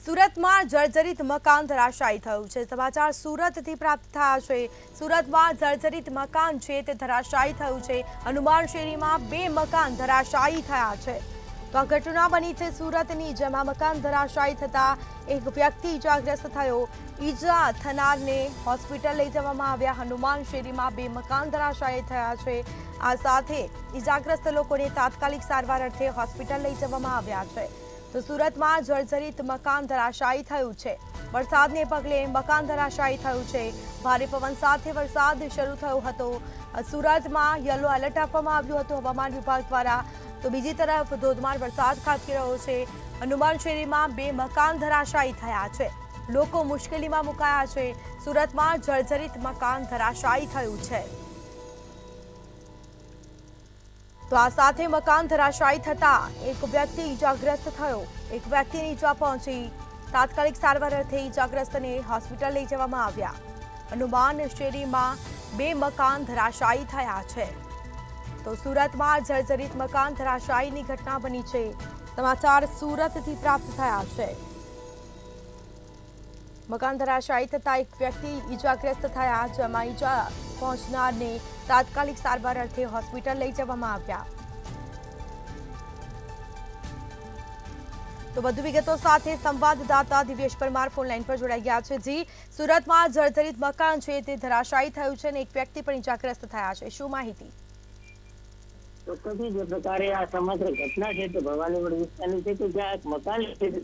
સુરતમાં જર્જરિત મકાન ધરાશાયી થયું છે। સમાચાર સુરતથી પ્રાપ્ત થયા છે। સુરતમાં જર્જરિત મકાન છે તે ધરાશાયી થયું છે। હનુમાન શેરીમાં 2 મકાન ધરાશાયી થયા છે। તો આ ઘટના બની છે સુરતની, જેમાં મકાન ધરાશાયી થતા એક વ્યક્તિ ઇજાગ્રસ્ત થયો। ઈજા થનારને હોસ્પિટલ લઈ જવામાં આવ્યા। હનુમાન શેરીમાં 2 મકાન ધરાશાયી થયા છે। આ સાથે ઇજાગ્રસ્ત લોકોને તાત્કાલિક સારવાર અર્થે હોસ્પિટલ લઈ જવામાં આવ્યા છે। તો સુરતમાં જર્જરિત મકાન ધરાશાયી થયું છે। વરસાદને પગલે મકાન ધરાશાયી થયું છે। ભારે પવન સાથે વરસાદ શરૂ થયો હતો। સુરતમાં યલો એલર્ટ આપવામાં આવ્યું હતું હવામાન વિભાગ દ્વારા। તો બીજી તરફ ધોધમાર વરસાદ ખાબકી રહ્યો છે। હનુમાન શેરીમાં 2 મકાન ધરાશાયી થયા છે। લોકો મુશ્કેલીમાં મુકાયા છે। સુરતમાં જર્જરિત મકાન ધરાશાયી થયું છે। તો આ સાથે મકાન ધરાશાયી થતા એક વ્યક્તિ ઇજાગ્રસ્ત થયો। એક વ્યક્તિને ઈજા પહોંચી। તાત્કાલિક સારવાર અર્થે ઇજાગ્રસ્તને હોસ્પિટલ લઈ જવામાં આવ્યા। હનુમાન શેરીમાં 2 મકાન ધરાશાયી થયા છે। તો સુરતમાં જર્જરિત મકાન ધરાશાયીની ઘટના બની છે। સમાચાર સુરતથી પ્રાપ્ત થયા છે। મકાન ધરાશાયી થતા એક વ્યક્તિ ઇજાગ્રસ્ત થયા, જેમાં ઈજા પહોંચનારને તાત્કાલિક સારવાર અર્થે હોસ્પિટલ લઈ જવામાં આવ્યા। તો વધુ વિગતો સાથે સંવાદદાતા દિવ્યેશ પરમાર ફોનલાઈન પર જોડાઈ ગયા છે। જી, સુરતમાં જર્જરિત મકાન છે તે ધરાશાયી થયું છે અને એક વ્યક્તિ પણ ઇજાગ્રસ્ત થયા છે, શું માહિતી? ચોક્કસથી જે પ્રકારે આ સમગ્ર ઘટના છે તે ભવાનીવડ વિસ્તારની છે કે જ્યાં એક મકાન છે તે જે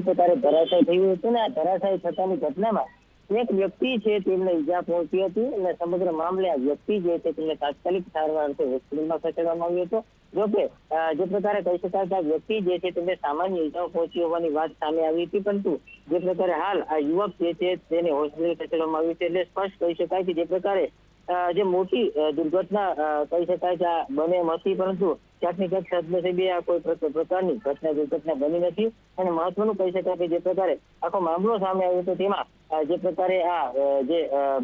પ્રકારે ધરાશાયી થયું હતું ને આ ધરાશાયી થતાની ઘટનામાં એક વ્યક્તિ છે તેમને ઈજા પહોંચી હતી અને સમગ્ર મામલે આ વ્યક્તિ જે છે તેમને તાત્કાલિક સારવાર અર્થે હોસ્પિટલમાં ખસેડવામાં આવ્યો હતો। જોકે જે પ્રકારે કહી શકાય કે આ વ્યક્તિ જે છે તેમને સામાન્ય ઈજાઓ પહોંચી હોવાની વાત સામે આવી હતી, પરંતુ જે પ્રકારે હાલ આ યુવક જે છે તેને હોસ્પિટલ ખસેડવામાં આવ્યું છે। એટલે સ્પષ્ટ કહી શકાય કે જે પ્રકારે જે મોટી દુર્ઘટના કહી શકાય કે આ બને એમ હતી, પરંતુ ક્યાંક ને ક્યાંક સદનસીબે આ કોઈ પ્રકારની દુર્ઘટના બની નથી। અને મહત્વનું કહી શકાય કે જે પ્રકારે આખો મામલો સામે આવ્યો હતો તેમાં જે પ્રકારે આ જે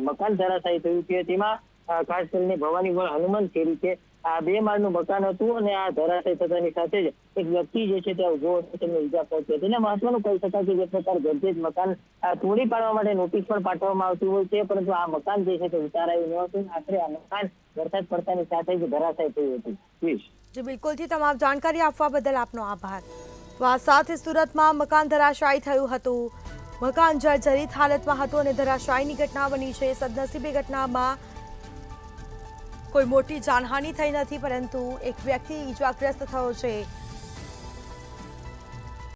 મકાન ધરાશાયી થયું છે તેમાં ખાસ કરીને ભવાનીવડ હનુમાન શેરી છે આ 2 માળનું મકાન હતું અને આ ધરાશાયી થતાની સાથે જ એક વ્યક્તિ જે છે તે ઉભો હતો, તેમને ઈજા પહોંચી હતી। અને મહત્વનું કહી શકાય કે જે પ્રકારે જર્જરિત મકાન તોડી પાડવા માટે નોટિસ પણ પાઠવવામાં આવતી હોય છે, પરંતુ આ મકાન જે છે તે ઉતારાયું ન હતું। આખરે આ મકાન વરસાદ પડતાની સાથે જ ધરાશાયી થયું હતું। જી બિલકુલથી તમામ જાણકારી આપવા બદલ આપનો આભાર। તો આ સાથે સુરતમાં મકાન ધરાશાયી થયું હતું। મકાન જર્જરિત હાલતમાં હતું અને ધરાશાયીની ઘટના બની છે। સદનસીબે ઘટનામાં કોઈ મોટી જાનહાનિ થઈ નથી, પરંતુ એક વ્યક્તિ ઇજાગ્રસ્ત થયો છે।